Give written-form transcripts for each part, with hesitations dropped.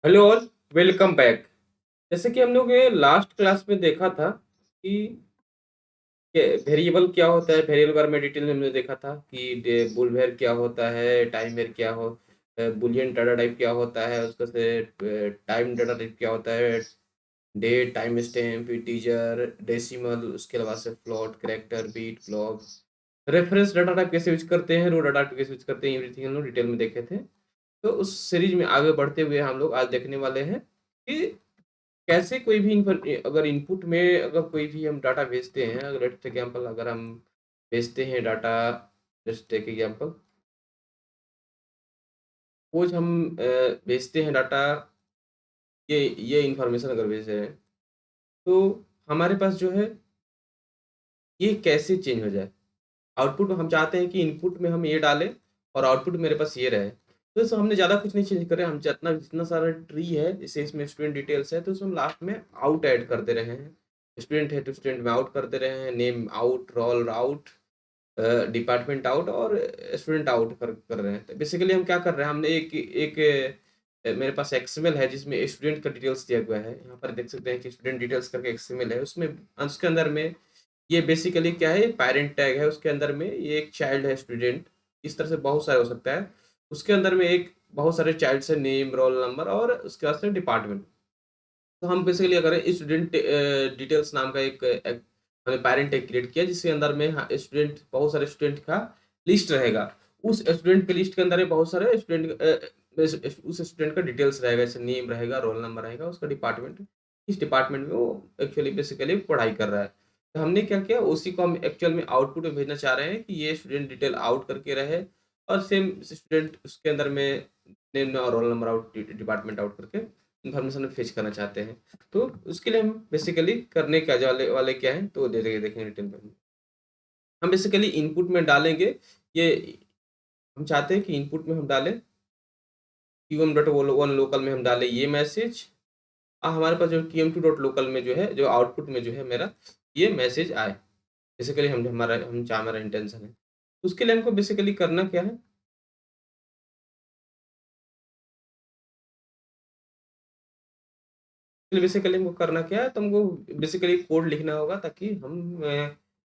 Hello all, welcome back. जैसे कि हम लोग ये लास्ट क्लास में देखा था कि वेरिएबल क्या होता है। वेरिएबल के बारे में डिटेल में हमने देखा था कि बुलवेर क्या होता है, टाइम वेर क्या हो, बुलियन डाटा टाइप क्या होता है, उसका से टाइम डाटा टाइप क्या होता है, date, time stamp, integer, decimal, उसके अलावा से float, character, bit, flag, reference data type कैसे यूज करते हैं, रो डाटा टाइप कैसे यूज करते हैं, एवरीथिंग हम लोग डिटेल में देखे थे। तो उस सीरीज में आगे बढ़ते हुए हम लोग आज देखने वाले हैं कि कैसे कोई भी अगर इनपुट में अगर कोई भी हम डाटा भेजते हैं, अगर लेट्स एग्जांपल अगर हम भेजते हैं data, just take example, suppose हम भेजते हैं डाटा, ये इंफॉर्मेशन अगर भेज रहे हैं तो हमारे पास जो है ये कैसे चेंज हो जाए। आउटपुट हम चाहते हैं कि इनपुट में हम ये डालें और आउटपुट मेरे पास ये रहे। तो इसमें हमने ज़्यादा कुछ नहीं चेंज करे, हम जितना जितना सारा ट्री है जैसे इसमें स्टूडेंट डिटेल्स है तो उसमें हम लास्ट में आउट ऐड कर दे रहे हैं। स्टूडेंट है तो स्टूडेंट में आउट कर दे रहे हैं, name out, roll out, department out और स्टूडेंट आउट कर रहे हैं। तो बेसिकली हम क्या कर रहे हैं, हमने एक एक मेरे पास एक्सएमएल है जिसमें स्टूडेंट का डिटेल्स दिया हुआ है। यहाँ पर देख सकते हैं कि स्टूडेंट डिटेल्स करके एक्सएमएल है, उसमें उसके अंदर में ये बेसिकली क्या है, पेरेंट टैग है, उसके अंदर में ये एक चाइल्ड है स्टूडेंट, इस तरह से बहुत सारे हो सकता है। उसके अंदर में एक बहुत सारे चाइल्ड से नेम, रोल नंबर और उसके बाद से डिपार्टमेंट। तो हम बेसिकली अगर स्टूडेंट डिटेल्स नाम का एक हमने पेरेंट टैग क्रिएट किया जिसके अंदर में स्टूडेंट, बहुत सारे स्टूडेंट का लिस्ट रहेगा। उस स्टूडेंट के लिस्ट के अंदर में बहुत सारे स्टूडेंट उस स्टूडेंट का डिटेल्स रहेगा, जैसे नेम रहेगा, रोल नंबर रहेगा, उसका डिपार्टमेंट, किस डिपार्टमेंट में वो एक्चुअली बेसिकली पढ़ाई कर रहा है। तो हमने क्या किया, उसी को हम एक्चुअल में आउटपुट में भेजना चाह रहे हैं कि ये स्टूडेंट डिटेल आउट करके रहे और सेम स्टूडेंट उसके अंदर में नेम और roll number out, department out करके इन्फॉर्मेशन फेच करना चाहते हैं। तो उसके लिए हम बेसिकली करने क्या वाले वाले क्या हैं, तो देखेंगे डिटेल में। हम बेसिकली इनपुट में डालेंगे ये, हम चाहते हैं कि इनपुट में हम डालें टीएम डॉट वन लोकल में हम डालें ये मैसेज, हमारे पास जो टीएम2 डॉट लोकल में जो है, जो आउटपुट में जो है मेरा ये मैसेज आए। बेसिकली हम चाह, हमारा इंटेंशन है। उसके लिए हमको बेसिकली करना क्या है, बेसिकली हमको करना क्या है, तो हमको बेसिकली कोड लिखना होगा ताकि हम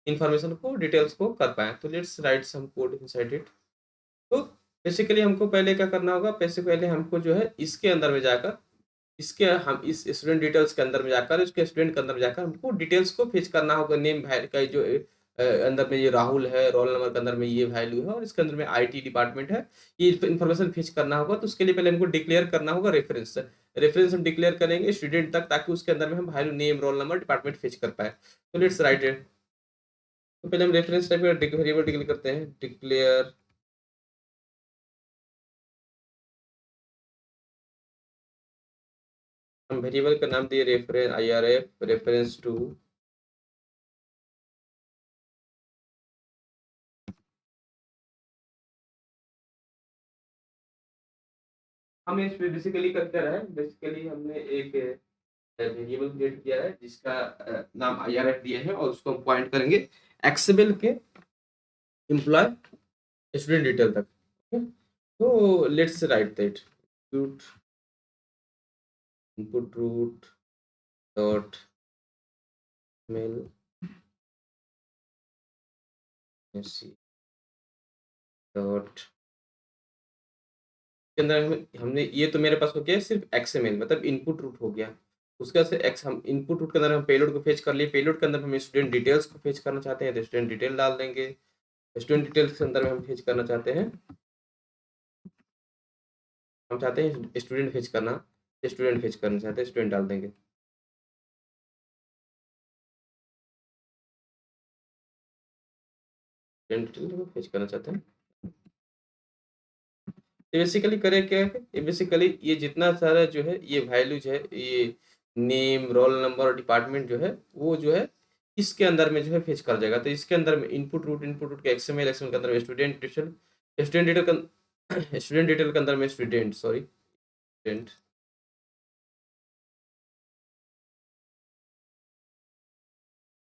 इंफॉर्मेशन को, डिटेल्स को कर पाएँ। तो let's write some code inside it. तो बेसिकली हमको पहले क्या करना होगा, पहले हमको जो है इसके अंदर में जाकर, इसके हम इस स्टूडेंट डिटेल्स के अंदर में जाकर, इसके स्टूडेंट के अंदर में जाकर हमको डिटेल्स को फेच करना होगा। नेम का जो अंदर में ये राहुल है, रोल नंबर के अंदर में ये वैल्यू है और इसके अंदर में आईटी डिपार्टमेंट है, ये इन्फॉर्मेशन फेच करना होगा। तो उसके लिए पहले हमको डिक्लेयर करना होगा रेफरेंस। रेफरेंस हम डिक्लेयर करेंगे स्टूडेंट तक, ताकि उसके अंदर में हम value, name, roll number, department fetch कर पाए। तो लेट्स राइट इट। तो पहले हम रेफरेंस टाइप का वेरिएबल डिक्लेयर करते हैं, डिक्लेयर, हम वेरिएबल का नाम दिए रेफरेंस, IRF रेफरेंस टू। हम इस पे बेसिकली करते रहे, बेसिकली हमने एक वेरिएबल क्रिएट किया है जिसका नाम IRF दिया है और उसको हम पॉइंट करेंगे एक्सएमएल के एम्प्लॉय स्टूडेंट डिटेल तक। ओके, तो let's write that root, input root dot mail dot के अंदर हमने ये, तो मेरे पास हो गया सिर्फ एक्सएमएल, मतलब इनपुट रूट हो गया। उसका से एक्स हम इनपुट रूट के अंदर हम पेलोड को फेच कर लिए, पेलोड के अंदर हम स्टूडेंट डिटेल्स को फेच करना चाहते हैं तो स्टूडेंट डिटेल डाल देंगे। स्टूडेंट डिटेल्स के अंदर में हम फेच करना चाहते हैं, हम चाहते हैं स्टूडेंट फेच करना, स्टूडेंट फेच करना चाहते हैं, स्टूडेंट डाल देंगे। स्टूडेंट डिटेल को फेच करना चाहते हैं। ये बेसिकली करे क्या है, ये बेसिकली ये जितना सारा जो है ये वैल्यूज है, ये नेम, रोल नंबर और डिपार्टमेंट जो है वो जो है इसके अंदर में जो है फेच कर जाएगा। तो इसके अंदर में इनपुट रूट के एक्सएमएल, एक्सएमएल के अंदर में स्टूडेंट डिटेल, स्टूडेंट डिटेल का स्टूडेंट डिटेल के अंदर में स्टूडेंट, सॉरी स्टूडेंट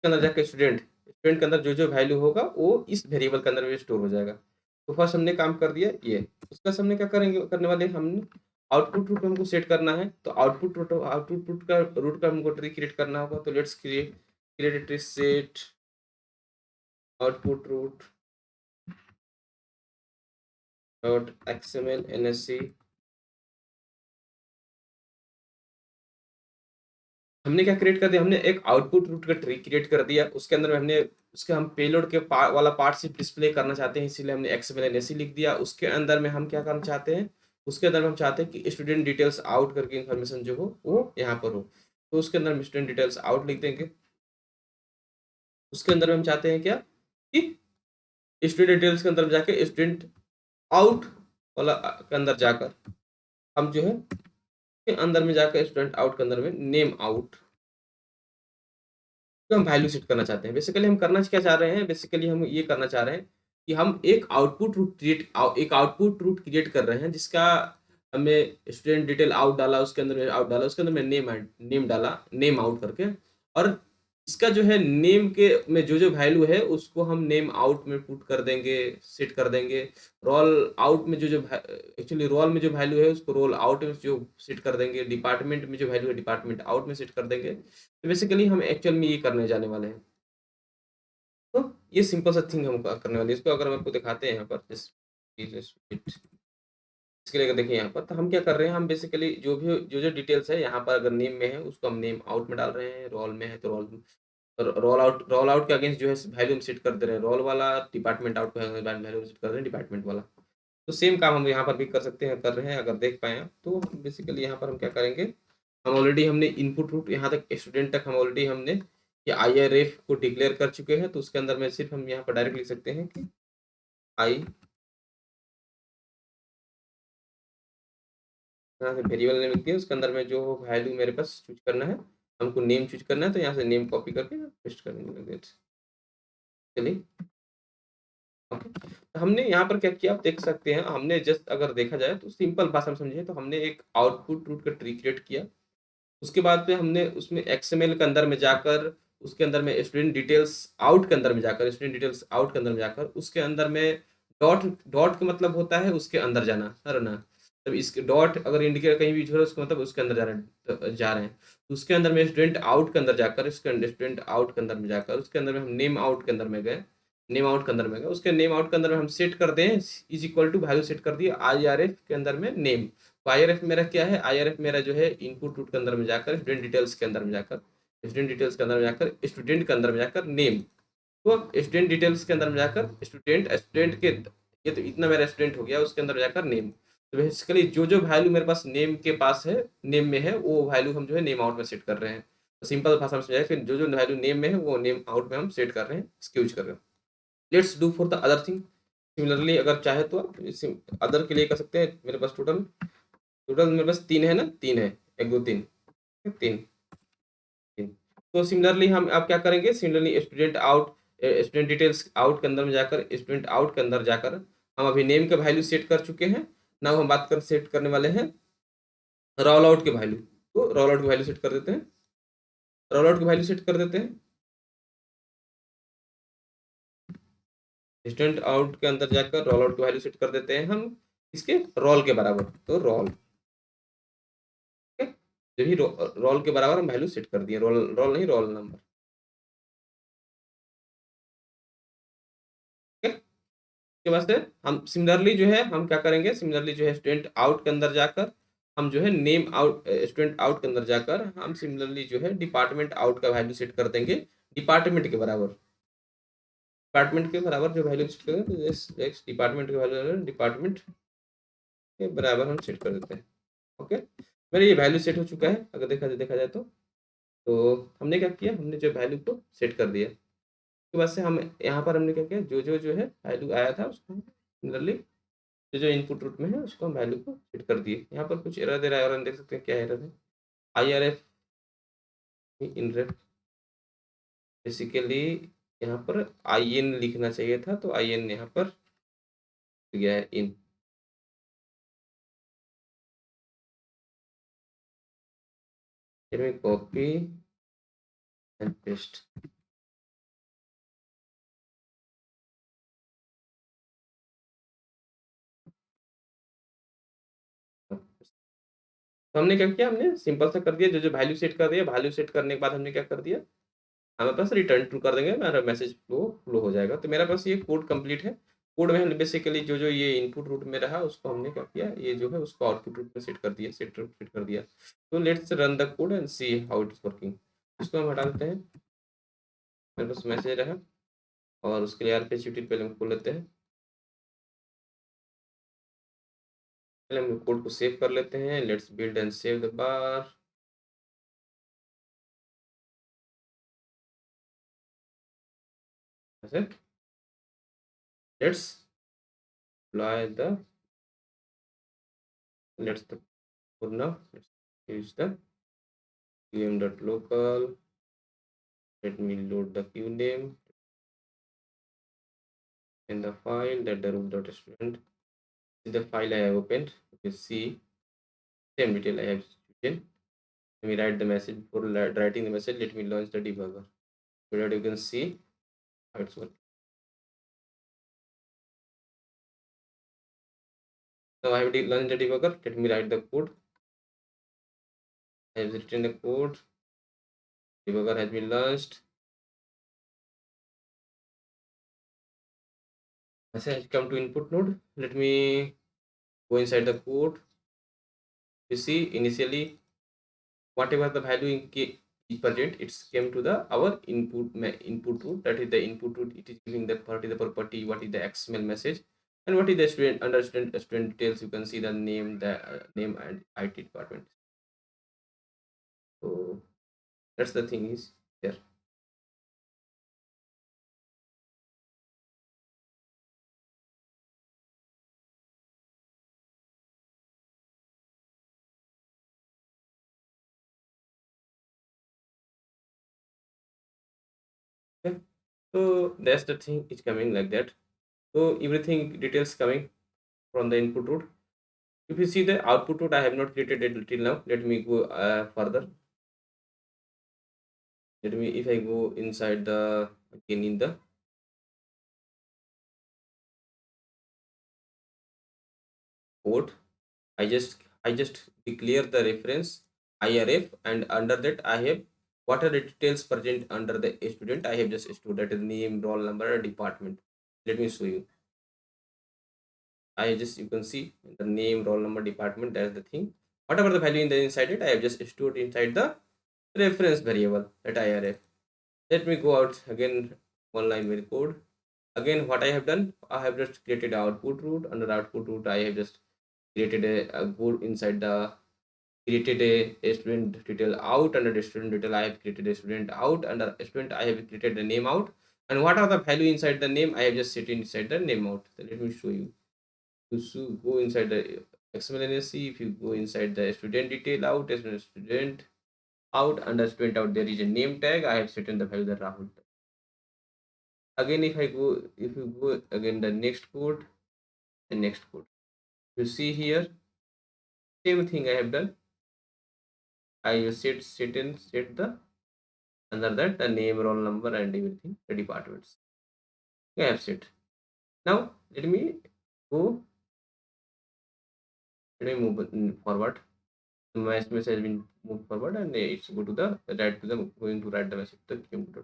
के अंदर जाके स्टूडेंट, स्टूडेंट के अंदर जो जो वैल्यू होगा वो इस वेरिएबल के अंदर में स्टोर हो जाएगा। तो फर्स्ट हमने काम कर दिया ये। उसका हमने क्या करेंगे, करने वाले हम आउटपुट रूट हमको सेट करना है, तो आउटपुट रूट का हमको ट्री क्रिएट करना होगा। तो let's create a tree set output root dot XML NSC। हमने क्या क्रिएट कर दिया, हमने एक आउटपुट रूट का ट्री क्रिएट कर दिया। उसके अंदर में हमने उसके हम पेलोड के वाला पार्ट सिर्फ डिस्प्ले करना चाहते हैं, इसीलिए हमने XML NSC लिख दिया। उसके अंदर में हम क्या करना चाहते हैं, उसके अंदर में हम चाहते हैं कि स्टूडेंट डिटेल्स आउट करके इन्फॉर्मेशन जो हो वो यहाँ पर हो। तो उसके अंदर हम स्टूडेंट डिटेल्स आउट लिख देंगे। उसके अंदर में हम चाहते हैं क्या कि स्टूडेंट डिटेल्स के अंदर जाके स्टूडेंट आउट वाला के अंदर जाकर हम जो है के अंदर में जाकर स्टूडेंट आउट के अंदर में नेम आउट तो हम वैल्यू सेट करना चाहते हैं। बेसिकली हम करना क्या चाह रहे हैं, बेसिकली हम ये करना चाह रहे हैं कि हम एक आउटपुट रूट क्रिएट कर रहे हैं, जिसका हमने स्टूडेंट डिटेल आउट डाला, उसके अंदर में आउट डाला, उसके अंदर में नेम डाला, नेम आउट करके। और इसका जो है नेम के में जो वैल्यू है उसको हम नेम आउट में पुट कर देंगे, सेट कर देंगे। रोल आउट में जो एक्चुअली रोल में जो वैल्यू है उसको रोल आउट में जो सेट कर देंगे। डिपार्टमेंट में जो वैल्यू है डिपार्टमेंट आउट में सेट कर देंगे। तो बेसिकली हम एक्चुअल में ये करने जाने वाले हैं। तो ये सिंपल सा थिंग हम करने वाले हैं। इसको अगर हम आपको दिखाते हैं यहाँ पर इसके लिए देखिए यहाँ पर, तो हम क्या कर रहे हैं, हम बेसिकली जो डिटेल्स है यहाँ पर, अगर नेम में है उसको हम नेम आउट में डाल रहे हैं, रोल में है तो रोल आउट के अगेंस्ट जो है वैल्यू हम सेट कर दे रहे हैं रोल वाला, डिपार्टमेंट आउट का वैल्यू सेट कर रहे हैं डिपार्टमेंट वाला। तो सेम काम हम यहाँ पर भी कर सकते हैं, कर रहे हैं। अगर देख पाए आप, तो बेसिकली यहाँ पर हम क्या करेंगे, हम ऑलरेडी हमने इनपुट रूट यहाँ तक स्टूडेंट तक हम ऑलरेडी हमने ये IRF को डिक्लेयर कर चुके हैं। तो उसके अंदर में सिर्फ हम यहाँ पर डायरेक्ट लिख सकते हैं कि आई, यहाँ से वेरिएबल नेम लिख दिया, उसके अंदर में जो वैल्यू मेरे पास चूज करना है, हमको नेम चूज करना है, तो यहाँ से नेम कॉपी करके पेस्ट कर देंगे। चलिए ओके। तो हमने यहाँ पर क्या किया आप देख सकते हैं, हमने जस्ट अगर देखा जाए तो सिंपल भाषा में समझिए, तो हमने एक आउटपुट रूट का ट्री क्रिएट किया। उसके बाद में हमने उसमें XML के अंदर में जाकर, उसके अंदर में स्टूडेंट डिटेल्स आउट के अंदर में जाकर, स्टूडेंट डिटेल्स आउट के अंदर में जाकर, उसके अंदर में डॉट डॉट का मतलब होता है उसके अंदर जाना, है ना। तब इसके डॉट अगर इंडिकेटर कहीं भी छोड़ा उसका मतलब उसके अंदर जा रहे हैं। तो उसके अंदर में स्टूडेंट आउट के अंदर जाकर, उसके अंदर स्टूडेंट आउट के अंदर में जाकर, उसके अंदर में हम नेम आउट के अंदर में गए, नेम आउट के अंदर में गए, उसके नेम आउट के अंदर में हम सेट कर दें is equal to value set कर दिए IRF के अंदर में नेम। तो IRF मेरा क्या है, IRF मेरा जो है इनपुट रूट के अंदर में जाकर, स्टूडेंट डिटेल्स के अंदर में जाकर, स्टूडेंट डिटेल्स के अंदर में जाकर, स्टूडेंट के अंदर में जाकर नेम। तो स्टूडेंट डिटेल्स के अंदर में जाकर स्टूडेंट स्टूडेंट के, ये तो इतना मेरा स्टूडेंट हो गया, उसके अंदर जाकर नेम। तो बेसिकली जो वैल्यू मेरे पास नेम के पास है, नेम में है, वो वैल्यू हम जो है नेम आउट में सेट कर रहे हैं। तो सिंपल भाषा में समझाए, फिर जो वैल्यू नेम में है वो नेम आउट में हम सेट कर रहे हैं, इसके यूज कर रहे हैं। Let's do for the other thing. Similarly अगर चाहे तो आप अदर के लिए कर सकते हैं। मेरे पास टोटल टोटल मेरे पास 3 है ना, 3 है, 1 2 3, 3 3। तो सिमिलरली हम आप क्या करेंगे, सिमिलरली स्टूडेंट डिटेल्स आउट के अंदर में जाकर, स्टूडेंट आउट के अंदर जाकर हम अभी नेम का वैल्यू सेट कर चुके हैं। नाउ हम बात कर सेट करने वाले हैं रोल आउट के वैल्यू। तो रोल आउट की वैल्यू सेट कर देते हैं, रोल आउट की वैल्यू सेट कर देते हैं स्टूडेंट आउट के अंदर जाकर रोल आउट की वैल्यू सेट कर देते हैं हम इसके रोल के बराबर। तो रोल जो भी रोल के बराबर हम वैल्यू सेट कर दिए, रोल रोल नहीं, रोल नंबर। उसके बाद से हम सिमिलरली जो है हम क्या करेंगे, सिमिलरली जो है स्टूडेंट आउट के अंदर जाकर हम जो है नेम आउट, स्टूडेंट आउट के अंदर जाकर हम सिमिलरली जो है डिपार्टमेंट आउट का वैल्यू सेट कर देंगे डिपार्टमेंट के बराबर। डिपार्टमेंट के बराबर जो वैल्यू सेट करेंगे, तो डिपार्टमेंट के वैल्यू डिपार्टमेंट के बराबर हम सेट कर देते हैं। ओके, मेरा ये वैल्यू सेट हो चुका है। अगर देखा जाए तो हमने क्या किया, हमने जो वैल्यू को सेट कर दिया। उसके बाद से हम यहाँ पर हमने क्या किया, जो है वैल्यू आया था उसको सिमिलरली जो इनपुट रूट में है उसको हम वैल्यू को सेट कर दिए। यहाँ पर कुछ एरर दे रहा है, और हम देख सकते हैं क्या एरर है। IRF इन रेफ बेसिकली यहाँ पर IN लिखना चाहिए था, तो IN यहाँ पर गया है इन। Copy and paste. तो हमने क्या किया, हमने सिंपल सा कर दिया, जो वैल्यू सेट कर दिया, वैल्यू सेट करने के बाद हमने क्या कर दिया, हमारे पास रिटर्न ट्रू कर देंगे, हमारा मैसेज फ्लो हो जाएगा। तो मेरे पास ये कोड कंप्लीट है। कोड में हमने बेसिकली जो ये इनपुट रूट में रहा उसको हमने क्या किया, ये जो है उसको आउटपुट रूट में सेट कर दिया, सेट कर दिया। तो let's run the code and see how it is working. इसको हम हटा देते हैं, मेरे पास मैसेज रहा, और उसके लिए आरपीसीटी पहले हम खोल लेते हैं। पहले हम कोड को सेव कर लेते हैं। Let's build and save the bar. ऐसे let's apply the let's the for now let's use the qm.local. Let me load the queue name in the file that the root.student is the file I have opened. You can see same detail I have written. Let me write the message. Before writing the message, let me launch the debugger so that you can see how it's working. Now I have launched the debugger. Let me write the code. I have written the code. Debugger has been launched. Message come to input node. Let me go inside the code. You see initially whatever the value in is present, it's came to the our input root. That is the input root. It is giving the property, what is the XML message, and what is the student details. You can see the name, the name and IT department. So that's the thing is there. Okay. So that's the thing is coming like that. So everything details coming from the input root. If you see the output root, I have not created it till now. Let me go further. Let me, if I go inside the again in the code, I just declare the reference IRF, and under that I have what are the details present under the student. I have just stored that is name, roll number, department. Let me show you. I just, you can see the name, roll number, department. That's the thing. Whatever the value in the inside it, I have just stored inside the reference variable that IRF. Let me go out again, one line very code. Again, what I have done, I have just created output root. Under output root, I have just created a code inside the created a student detail out. Under the student detail I have created a student out. Under student I have created the name out, and what are the value inside the name I have just set inside the name out. So let me show you. Go inside the XML. If you go inside the student detail out, as student out, under student out there is a name tag. I have set in the value that Rahul. Again, if you go again the next code, the next code, you see here same thing I have done. I set the under that the name, roll number and everything, the departments. I have set. Now let me go, let me move forward. My SMS has been moved forward, and it's go to the write to the going to write the message to the QM2.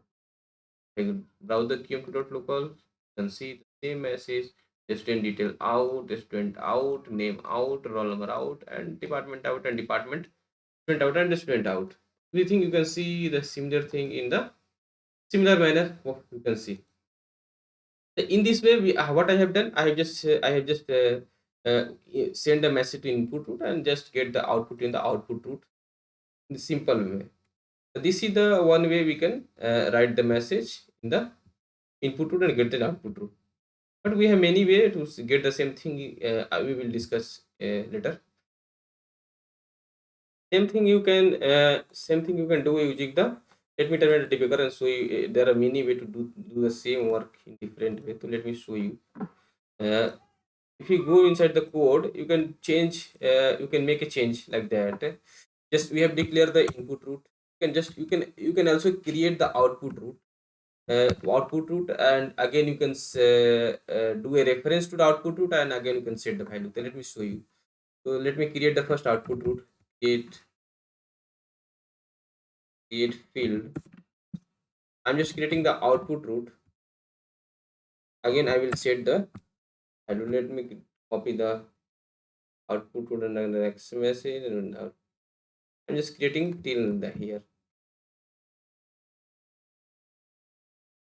I will browse the QM2.local. You can see the same message, student detail out, student out, name out, roll number out, and department out, and department student out, and student out. Everything you can see the similar thing in the similar manner. What you can see. In this way, what I have done, I have just send a message to input root and just get the output in the output root in the simple way. This is the one way we can write the message in the input root and get the output root. But we have many ways to get the same thing. We will discuss later. Same thing you can do using the. Let me terminate the debugger and show you. There are many ways to do the same work in different way. So let me show you. Uh, if you go inside the code, you can change, you can make a change like that. Just we have declared the input root. You can also create the output root, and again you can do a reference to the output root, and again you can set the value. Then let me show you. So let me create the first output root. create field. I'm just creating the output root. Again, I will set the. I do let me copy the output root and the next message, and I'm just creating till the here.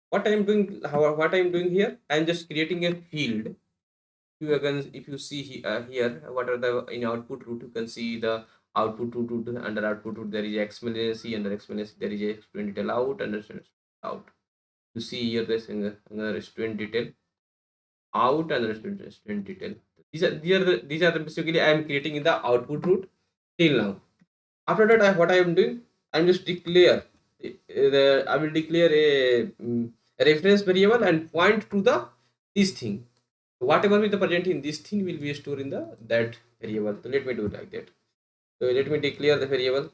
What I'm doing, what I'm doing here, I'm just creating a field. If you see here, what are the in output root, you can see the output root, under output root there is XML under XML there is a student detail out, under student out. You see here this in another student detail out and student detail. These are the basically I am creating in the output root till now. After that, what I am doing, I'm just declare I will declare a reference variable and point to the this thing. Whatever will the present in this thing will be stored in the that variable. So let me do it like that. So let me declare the variable.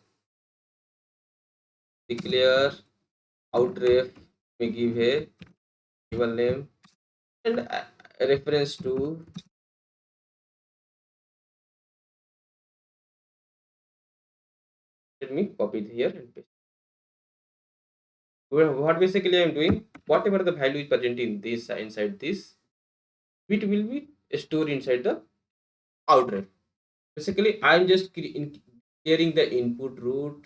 Declare outref. We give a variable name and a reference to. Let me copy it here and paste. What basically I am doing, whatever the value is present in this inside this, it will be stored inside the outref. Basically, I am just clearing the input root.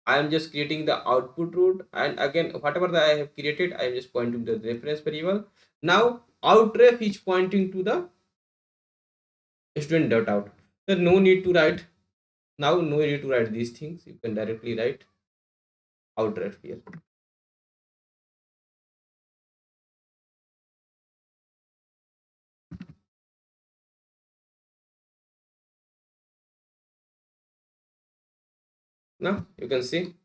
I am just creating the output root, and again, whatever that I have created, I am just pointing to the reference variable. Now, outref is pointing to the student dot out. So no need to write now. No need to write these things. You can directly write outref here. Now you can see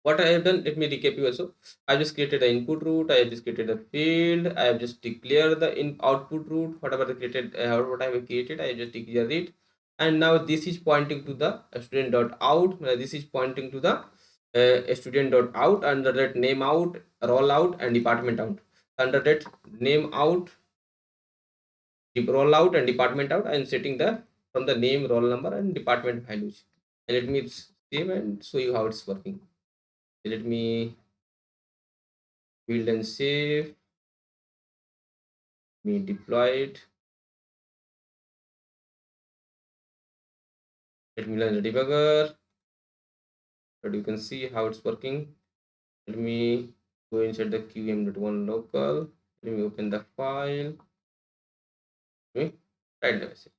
what I have done. Let me recap you also. I just created the input root. I have just created a field. I have just declared the output root. Whatever the created, what I have created, I have just declared it. And now this is pointing to the student dot out. This is pointing to the student dot out. Under that name out, roll out, and department out. Under that name out, roll out, and department out. I am setting the from the name, roll number, and department values. And let me save and show you how it's working. Let me build and save. Me deploy it. Let me run the debugger. But you can see how it's working. Let me go inside the qm.1 local. Let me open the file. Let me write the message.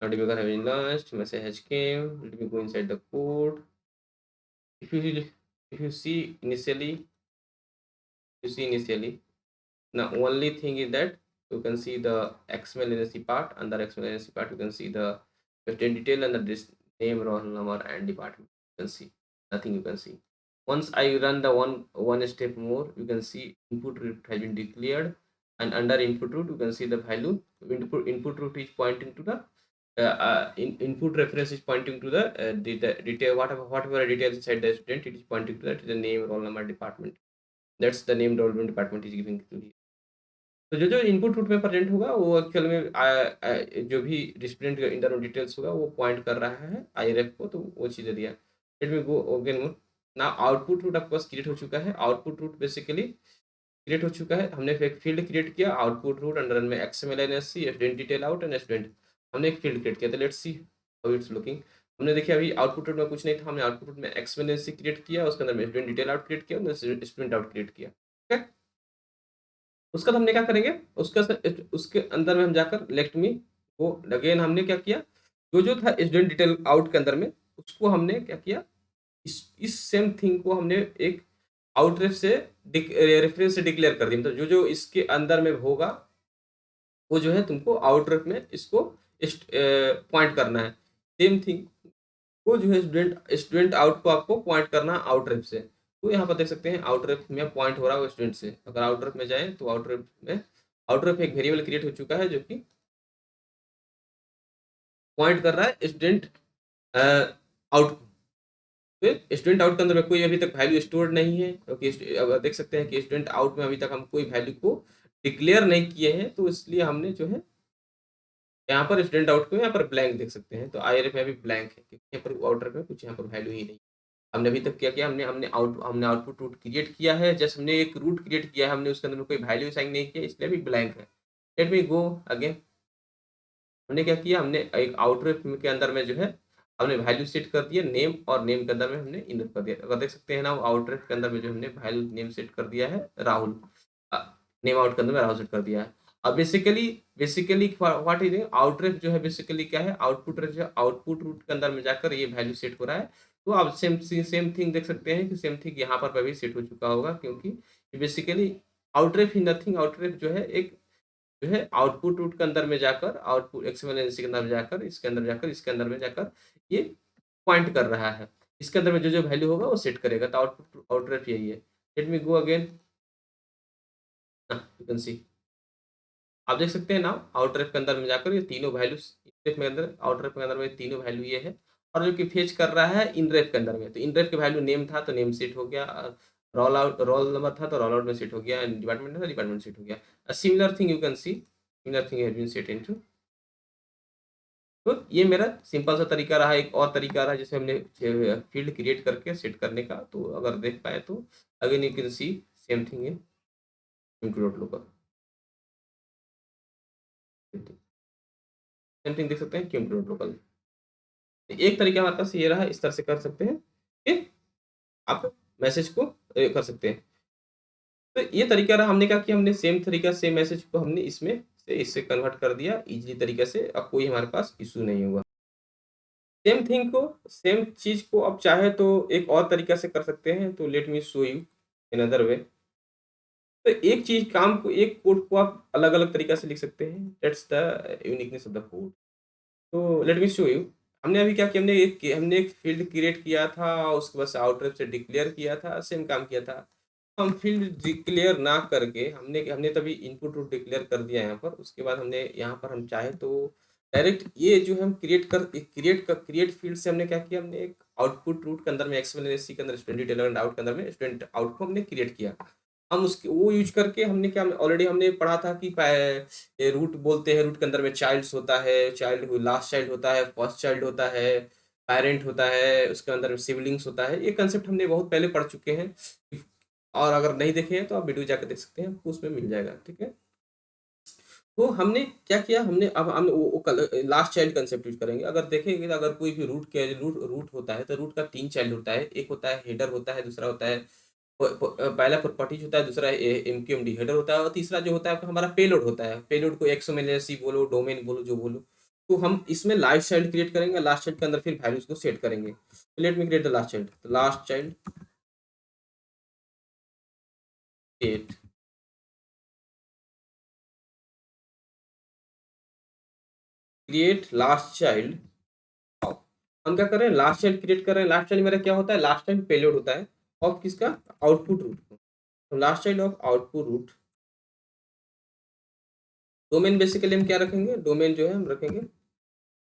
Now debugger has been launched. Message came. Let me go inside the code. If you see initially, now only thing is that you can see the XML NSC part. Under XML NSC part, you can see the content detail and the name, roll number, and department. You can see nothing. You can see. Once I run the one step more, you can see input root has been declared, and under input root you can see the value. Input root is pointing to the input reference is pointing to the detail, whatever details inside the student, it is pointing to that, the name, roll number, department. That's the name, roll number, department is giving to here. तो जो input root में present होगा वो actual में जो भी student का internal details होगा वो पॉइंट कर रहा है आईरेफ को, तो वो चीज़ें दिया. लेट मी गो अगेन मोर. ना आउटपुट रूट आपके पास क्रिएट हो चुका है. आउटपुट रूट बेसिकली क्रिएट हो चुका है. हमने एक फील्ड क्रिएट किया आउटपुट रूट अंडर में XML NSC student detail out and student. हमने एक फील्ड क्रिएट किया. तो let's see how it's looking. हमने देखिए अभी आउटपुट रूट में कुछ नहीं था. हमने आउटपुट रूट में XML NSC क्रिएट किया, उसके अंदर में स्टूडेंट डिटेल आउट क्रिएट किया, स्टूडेंट आउट क्रिएट किया. ठीक है. उसका हमने क्या करेंगे, उसके अंदर में हम जाकर लेफ्ट में वो अगेन हमने क्या किया, जो था स्टूडेंट डिटेल आउट के अंदर में उसको हमने क्या किया, इस सेम थिंग को हमने एक आउटरेफ से रेफरेंस से डिक्लेयर कर दिया. मतलब जो इसके अंदर में होगा वो जो है तुमको आउटरेफ में इसको पॉइंट करना है. सेम थिंग वो जो है स्टूडेंट आउट को आपको पॉइंट करना है आउटरेफ से. तो यहाँ पर देख सकते हैं आउटरेफ में पॉइंट हो रहा है स्टूडेंट से. अगर आउटरेफ में जाए तो आउटरेफ एक वेरिएबल क्रिएट हो चुका है जो कि पॉइंट कर रहा है स्टूडेंट आउट को. तो स्टूडेंट आउट के अंदर में कोई अभी तक वैल्यू स्टोर्ड नहीं है, क्योंकि अब देख सकते हैं कि स्टूडेंट आउट में अभी तक हम कोई वैल्यू को डिक्लेयर नहीं किए हैं. तो इसलिए हमने जो है यहाँ पर स्टूडेंट आउट को यहाँ पर ब्लैंक देख सकते हैं, तो आईआरएफ में भी ब्लैंक है क्योंकि यहाँ पर आउटरफ में कुछ यहाँ पर वैल्यू ही नहीं। हमने अभी तक क्या किया, हमने आउटपुट रूट क्रिएट किया है, जस्ट हमने एक रूट क्रिएट किया है, हमने उसके अंदर कोई वैल्यू असाइन नहीं किया, इसलिए अभी ब्लैंक है। Let me go again. हमने क्या किया, हमने एक आउटरफ के अंदर में जो है हमने वैल्यू सेट कर दिया नेम, और नेम के अंदर में हमने इनर कर दिया। अगर देख सकते हैं ना, आउटरफ के अंदर में जो हमने वैल्यू नेम सेट कर दिया है राहुल, नेम आउट के अंदर में राहुल सेट कर दिया है। अब बेसिकली बेसिकली व्हाट इज आउटरफ जो है बेसिकली क्या है, आउटपुट रूट के अंदर में जाकर ये वैल्यू सेट हो रहा है। तो आप सेम थिंग देख सकते हैं कि सेम थिंग यहाँ पर भी सेट हो चुका होगा, क्योंकि बेसिकली आउटरफ ही नथिंग, आउटरफ जो है एक जो है आउटपुट रूट के अंदर में जाकर, आउटपुट एक्सएमएल एनसी के अंदर में जाकर, इसके अंदर जाकर, इसके अंदर में जाकर ये पॉइंट कर रहा है। इसके अंदर में जो जो वैल्यू होगा वो सेट करेगा, तो आउटपुट आउटरफ यही है। Let me go again, you can सी, आप देख सकते हैं ना, आउटरफ के अंदर में जाकर ये तीनों वैल्यूज, इनरेफ में अंदर आउटरफ के अंदर में तीनों वैल्यू ये है, और जो कि फेच कर रहा है इनरेफ के अंदर में, तो इनरेफ के वैल्यू नेम था तो नेम सेट हो गया, रोल नंबर था तो रोल आउट में सेट हो गया, डिपार्टमेंट था डिपार्टमेंट सेट हो गया। Similar thing you can see, similar thing has been set into. तो ये मेरा सिंपल सा तरीका रहा। एक और तरीका रहा जिसमें हमने फील्ड क्रिएट करके सेट करने का, तो अगर देख पाए तो again you can C same thing in into dot local, same thing देख सकते हैं क्यों डॉट लोकल। एक तरीका हमारे पास ये रहा, इस तरह से कर सकते हैं कि आप मैसेज को कर सकते हैं। तो ये तरीका रहा, हमने क्या किया, हमने सेम तरीका सेम मैसेज को हमने इसमें से इससे कन्वर्ट कर दिया इजीली तरीके से, अब कोई हमारे पास इशू नहीं होगा। सेम थिंग को, सेम चीज़ को आप चाहे तो एक और तरीका से कर सकते हैं, तो let me show you in other way. तो एक चीज़ काम को, एक कोड को आप अलग-अलग तरीका से लिख सकते हैं, that's the uniqueness of the code. तो लेट मी शो यू। हमने अभी क्या किया, हमने एक फ़ील्ड क्रिएट किया था, उसके बाद से आउटरफ से डिक्लेयर किया था, सेम काम किया था। हम फ़ील्ड डिक्लेयर ना करके हमने तभी इनपुट रूट डिक्लेयर कर दिया यहाँ पर। उसके बाद हमने यहाँ पर हम चाहे तो डायरेक्ट ये जो हम क्रिएट फ़ील्ड से हमने क्या किया, हमने एक आउटपुट रूट के अंदर में एक्सएमएल के अंदर स्टूडेंट डिटेल एंड आउट के अंदर में स्टूडेंट आउट को हमने क्रिएट किया। हम उसके वो यूज़ करके हमने क्या, ऑलरेडी हमने पढ़ा था कि ये रूट बोलते हैं, रूट के अंदर में चाइल्ड्स होता है, चाइल्ड लास्ट चाइल्ड होता है, फर्स्ट चाइल्ड होता है, पेरेंट होता है, उसके अंदर में सिबलिंग्स होता है। ये कंसेप्ट हमने बहुत पहले पढ़ चुके हैं, और अगर नहीं देखे हैं तो आप वीडियो जाकर देख सकते हैं, आपको उसमें मिल जाएगा, ठीक है। तो हमने क्या किया, हमने अब हम वो लास्ट चाइल्ड कंसेप्ट यूज करेंगे। अगर देखेंगे तो अगर कोई भी रूट रूट होता है, तो रूट का 3 चाइल्ड होता है, एक होता है हेडर होता है, दूसरा होता है पहला प्रॉपर्टीज होता है, दूसरा एमक्यूएमडी हेडर होता है, और तीसरा जो होता है आपका हमारा पेलोड होता है। पेलोड को एक्सएमएलएससी बोलो, डोमेन बोलो, जो बोलो। तो हम इसमें लास्ट चाइल्ड क्रिएट करेंगे, लास्ट चाइल्ड के अंदर फिर वैल्यूज को सेट करेंगे। Let me create the last child, तो last child create last child. हम क्या कर रहे हैं, लास्ट चाइल्ड क्रिएट कर रहे हैं। लास्ट चाइल्ड मेरा क्या होता है, लास्ट चाइल्ड पेलोड होता है ऑफ किसका, आउटपुट रूट को। तो last child of output root. Domain basically हम क्या रखेंगे, डोमेन जो है हम रखेंगे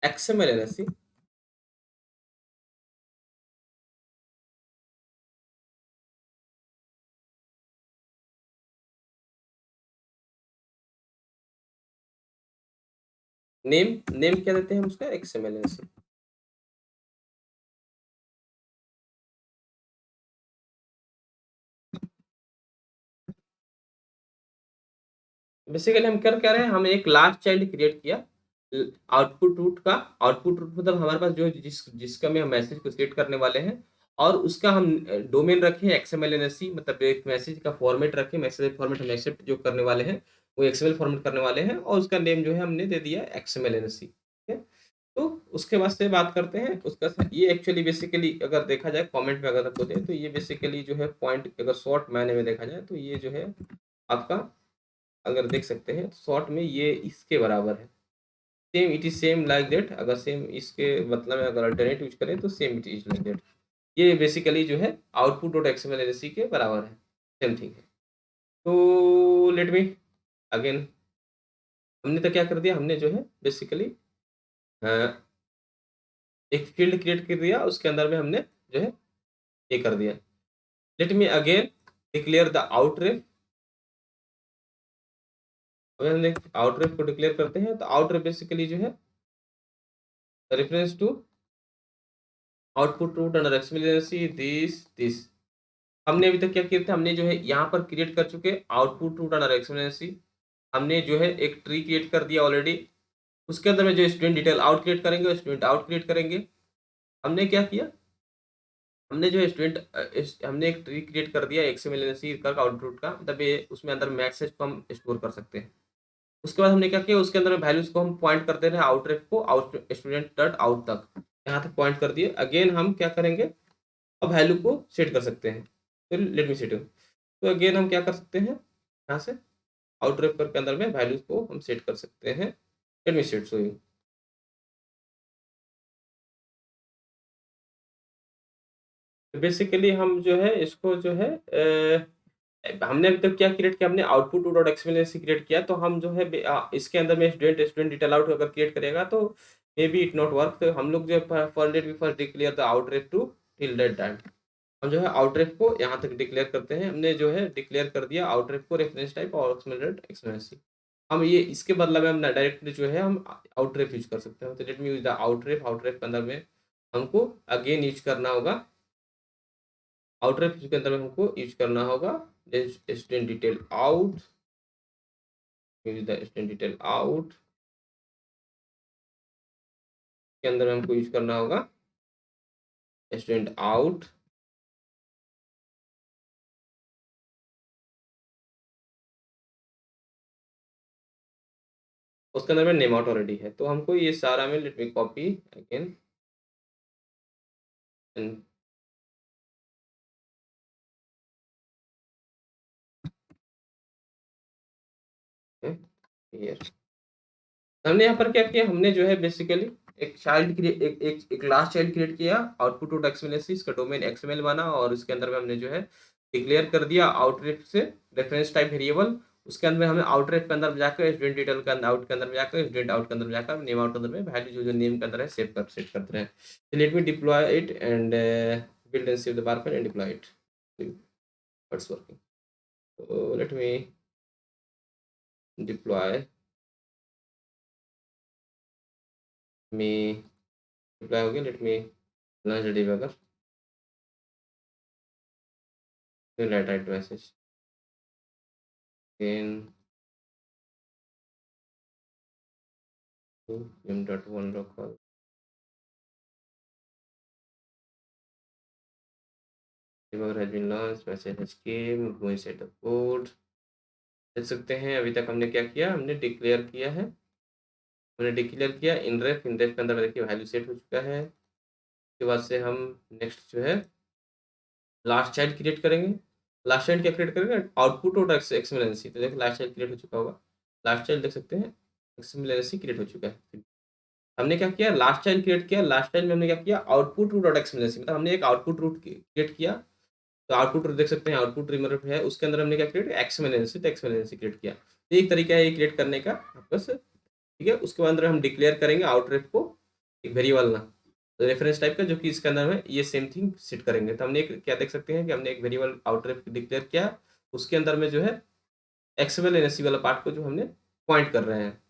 एक्सएमएल एनएससी। नेम क्या देते हैं हम उसका, एक्सएमएल एनएससी। बेसिकली हम कर क्या रहे हैं, हम एक लास्ट चाइल्ड क्रिएट किया आउटपुट रूट का। आउटपुट रूट मतलब हमारे पास जो जिसका में हम मैसेज को सेट करने वाले हैं, और उसका हम डोमेन रखें एक्सएमएल एनएससी, मतलब एक मैसेज का फॉर्मेट रखें, मैसेज फॉर्मेट हम एक्सेप्ट जो करने वाले हैं वो एक्सएमएल फॉर्मेट करने वाले हैं, और उसका नेम जो है हमने दे दिया एक्सएमएल एनएससी, ठीक है। तो उसके बाद से बात करते हैं उसका, ये एक्चुअली बेसिकली अगर देखा जाए कमेंट में अगर आपको दें, तो ये बेसिकली जो है पॉइंट अगर शॉर्ट मायने में देखा जाए तो ये जो है आपका, अगर देख सकते हैं शॉर्ट में ये इसके बराबर है। Same it is same like that, अगर सेम इसके मतलब में अगर अल्टरनेट यूज करें तो same it is like that. ये बेसिकली जो है आउटपुट डॉट एक्सएमएल एलएससी के बराबर है, सेम थिंग है। तो लेट मी अगेन, हमने तो क्या कर दिया, हमने जो है बेसिकली एक फील्ड क्रिएट कर दिया, उसके अंदर में हमने जो है ये कर दिया। Let me again declare the outref, अगर हमने आउटरेफ को डिक्लेयर करते हैं तो आउटरेफ बेसिकली जो है reference to output root under एक्सप्लेनेंसी दिस हमने अभी तक क्या किया था, हमने जो है यहाँ पर क्रिएट कर चुके आउटपुट रूट अंडर एक्सप्लेनेंसी। हमने जो है एक ट्री क्रिएट कर दिया ऑलरेडी। उसके अंदर में जो स्टूडेंट डिटेल आउट क्रिएट करेंगे, स्टूडेंट आउट क्रिएट करेंगे। हमने क्या किया, हमने जो है हमने एक ट्री क्रिएट कर दिया एक्सएमएल का आउटपुट का, मतलब ये उसमें अंदर मैसेज को हम स्टोर कर सकते हैं। उसके बाद हमने क्या किया, उसके अंदर वैल्यूज को हम पॉइंट करते रहे आउटरेफ को आउट स्टूडेंट डॉट आउट तक, यहाँ तक पॉइंट कर दिए। अगेन हम क्या करेंगे, अब वैल्यू को सेट कर सकते हैं। तो लेट मी सेट। तो अगेन हम क्या कर सकते हैं, यहाँ से आउटरेफ के अंदर में वैल्यूज को हम सेट कर सकते हैं। Let me set so you. Basically हम जो है इसको जो है हमने अभी तक क्या क्रिएट किया, हमने आउटपुट डॉट एक्सएमएल से क्रिएट किया। तो हम जो है इसके अंदर में स्टूडेंट डिटेल आउट अगर क्रिएट करेगा तो maybe it not work. तो हम लोग जो for let we first declare the outref to till that time. हम जो है आउटरेफ को यहाँ तक डिक्लेयर करते हैं। हमने जो है डिक्लेयर कर दिया आउटरेफ को रेफरेंस टाइप और एक्सएमएल। हम ये इसके बदला में हम डायरेक्टली जो है हम आउटरेफ यूज कर सकते हैं। तो लेट मी यूज द आउटरेफ। आउटरेफ के अंदर में हमको अगेन यूज करना होगा, आउटर के अंदर में हमको यूज करना होगा student detail out. Use the student detail out के अंदर में हमको यूज करना होगा स्टूडेंट आउट। उसके अंदर में नेम आउट ऑलरेडी है, तो हमको ये सारा में let me copy again and here. हमने यहाँ पर क्या किया, हमने जो है बेसिकली एक चाइल्ड क्रिएट एक लास्ट चाइल्ड क्रिएट किया आउटपुट डॉट एक्सएमएल। इसका डोमेन एक्सएमएल बना और इसके अंदर में हमने जो है डिक्लेयर कर दिया आउटरेफ से रेफरेंस टाइप वेरिएबल। उसके अंदर में हमें आउटरेफ के अंदर जाकर स्टूडेंट डिटेल के अंदर आउट के अंदर में जाकर स्टूडेंट आउट के अंदर में जाकर नेम आउट के अंदर में वैल्यू जो जो नेम के अंदर है सेट करते रहे। Let me deploy it and build and save the bar file and deploy it. What's working. so let me deploy me deploy हो गया। Let me launch the debugger then write message again to m.1 local debugger has been launched, message has came, go inside the code। देख सकते हैं अभी तक हमने क्या किया, हमने डिक्लेयर किया है, हमने डिक्लेयर किया इन रेफ के अंदर देखिए वैल्यू सेट हो चुका है। उसके बाद से हम नेक्स्ट जो है लास्ट चाइल्ड क्रिएट करेंगे। लास्ट चाइल्ड क्या क्रिएट करेंगे, आउटपुट और एक्सएमएलएनसी। तो देखो लास्ट चाइल्ड क्रिएट हो चुका होगा, लास्ट चाइल्ड देख सकते हैं एक्सएमएलएनसी क्रिएट हो चुका है। हमने क्या किया, लास्ट चाइल्ड क्रिएट किया, लास्ट चाइल्ड में हमने क्या किया आउटपुट रूट डॉट एक्सएमएलएनसी, मतलब हमने एक आउटपुट रूट क्रिएट किया। तो आउटपुट देख सकते हैं आउटपुट रिमर है, उसके अंदर हमने क्या क्रिएट एक्सएमएलएनसी, तो एक्सएमएलएनसी क्रिएट किया। तो एक तरीका है ये क्रिएट करने का बस, ठीक है। उसके अंदर हम डिक्लेयर करेंगे आउटरेफ को एक वेरिएबल ना रेफरेंस टाइप का, जो कि इसके अंदर में ये सेम थिंग सेट करेंगे। तो हमने क्या देख सकते हैं कि हमने एक वेरिएबल आउटरेफ डिक्लेयर किया, उसके अंदर में जो है एक्सएमएल एनएससी वाला पार्ट को जो हमने पॉइंट कर रहे हैं।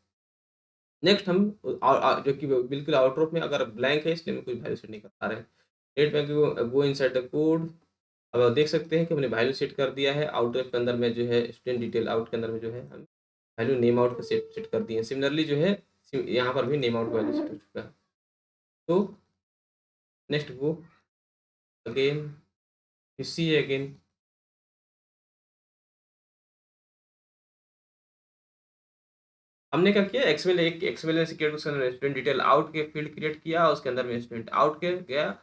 नेक्स्ट हम जो कि बिल्कुल आउटपुट में अगर ब्लैंक है इसलिए हम कोई वैल्यू सेट नहीं कर पा रहे हैं। लेट में गो इनसाइड द कोड। अब आप देख सकते हैं कि हमने वैल्यू सेट कर दिया है आउटरेफ के अंदर में जो है स्टूडेंट डिटेल आउट के अंदर में जो है हम वैल्यू नेम आउट का सेट कर दिए हैं। सिमिलरली जो है यहाँ पर भी नेम आउट वैल्यू सेट हो चुका है। तो next go again you see again। हमने क्या किया, एक्सएमएल क्रिएट उसके अंदर स्टूडेंट डिटेल आउट के फील्ड क्रिएट किया, उसके अंदर में स्टूडेंट आउट के गया,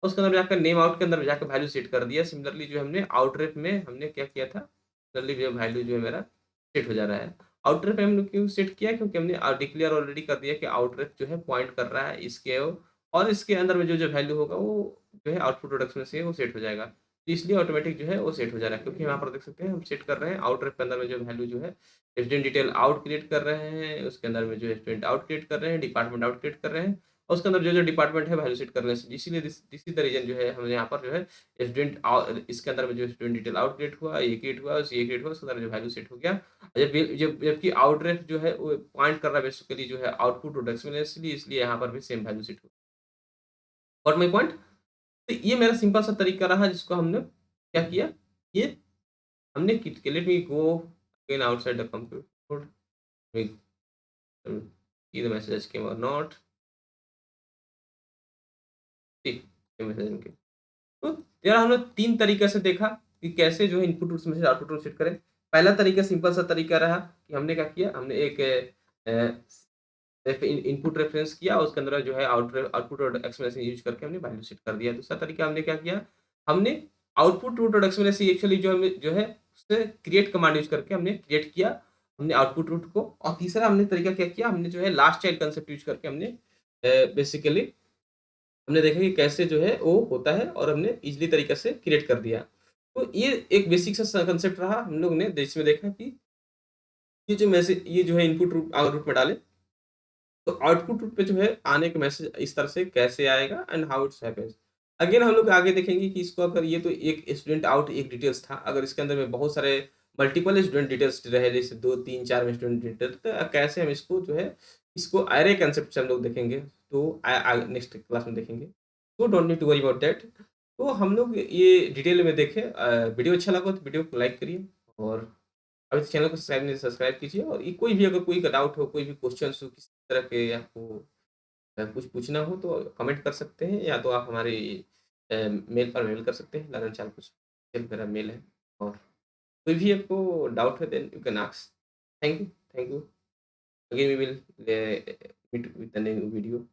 उसके अंदर जाकर नेम आउट के अंदर जाकर वैल्यू सेट कर दिया। सिमिलरली जो हमने आउटरेफ में हमने क्या किया था, सिमिलरली जो वैल्यू जो है मेरा सेट हो जा रहा है। आउटरेफ में हमने क्यों सेट किया, क्योंकि हमने डिक्लेयर ऑलरेडी कर दिया कि आउटरेफ जो है पॉइंट कर रहा है इसके और इसके अंदर में जो जो वैल्यू होगा वो जो है आउटपुट प्रोडक्ट में से वो सेट हो जाएगा। तो इसलिए ऑटोमेटिक जो है वो सेट हो जा रहा है, क्योंकि यहाँ पर देख सकते हैं हम सेट कर रहे हैं आउटरेफ के अंदर में जो वैल्यू जो है स्टूडेंट डिटेल आउट क्रिएट कर रहे हैं, उसके अंदर में जो है स्टूडेंट आउट क्रिएट कर रहे हैं, डिपार्टमेंट आउट क्रिएट कर रहे हैं, और उसके अंदर जो-जो डिपार्टमेंट है वैल्यू सेट करने से इसीलिए दिस इज़ द रीज़न जो है हमने यहाँ पर जो है इसके अंदर में जो स्टूडेंट डिटेल आउट क्रिएट हुआ, ये क्रिएट हुआ, ये क्रिएट हुआ, उसके अंदर जो वैल्यू सेट हो गया। जबकि आउटरेफ जो है वो पॉइंट कर रहा है बेसिकली जो है आउटपुट और एक्सपोनेंशियली इसलिए यहाँ पर भी सेम वैल्यू सेट हुआ। Got my point? तो ये मेरा सिंपल सा तरीका रहा जिसको हमने क्या किया, ये हमने let me go again outside the computer see the messages came or not, ठीक ये मैसेज इनके। तो यार हमने 3 तरीके से देखा कि कैसे जो है इनपुट रूल्स में से आउटपुट रूल सेट करें। पहला तरीका सिंपल सा तरीका रहा कि हमने क्या किया, हमने एक इनपुट रेफरेंस किया उसके अंदर जो है आउटपुट और एक्सप्रेशन यूज़ करके हमने वैल्यू सेट कर दिया। दूसरा तरीका हमने क्या किया, हमने आउटपुट रूट और एक्सप्रेशन एक्चुअली जो है उससे क्रिएट कमांड यूज़ करके हमने क्रिएट किया, हमने आउटपुट रूट को। और तीसरा हमने तरीका क्या किया, हमने जो है लास्ट चाइल्ड कांसेप्ट यूज़ करके हमने बेसिकली हमने देखा कि कैसे जो है वो होता है और हमने ईज़िली तरीके से क्रिएट कर दिया। तो ये एक बेसिक सा कांसेप्ट रहा हम लोग ने जिसमें देखा कि ये जो है इनपुट रूट में डाले तो आउटपुट पे जो है आने का मैसेज इस तरह से कैसे आएगा and how it's happens. Again हम लोग आगे देखेंगे कि इसको अगर ये तो एक स्टूडेंट आउट एक डिटेल्स था, अगर इसके अंदर में बहुत सारे मल्टीपल स्टूडेंट डिटेल्स रहे जैसे 2, 3, 4 में स्टूडेंट डिटेल तो कैसे हम इसको जो है इसको अरे कांसेप्ट से हम लोग देखेंगे। तो नेक्स्ट क्लास में देखेंगे। तो don't need to worry about that. तो हम लोग ये डिटेल में देखें। वीडियो अच्छा लगा तो वीडियो को लाइक करिए और अभी तक चैनल को सब्सक्राइब नहीं सब्सक्राइब कीजिए और ये कोई भी अगर कोई का डाउट हो, कोई भी क्वेश्चन्स हो, किसी तरह के आपको कुछ पूछना हो तो कमेंट कर सकते हैं या तो आप हमारे मेल पर मेल कर सकते हैं, लालन चाल कुछ मेरा मेल है और कोई भी आपको डाउट है then you can ask. Thank you, thank you. Again we will meet with the new video.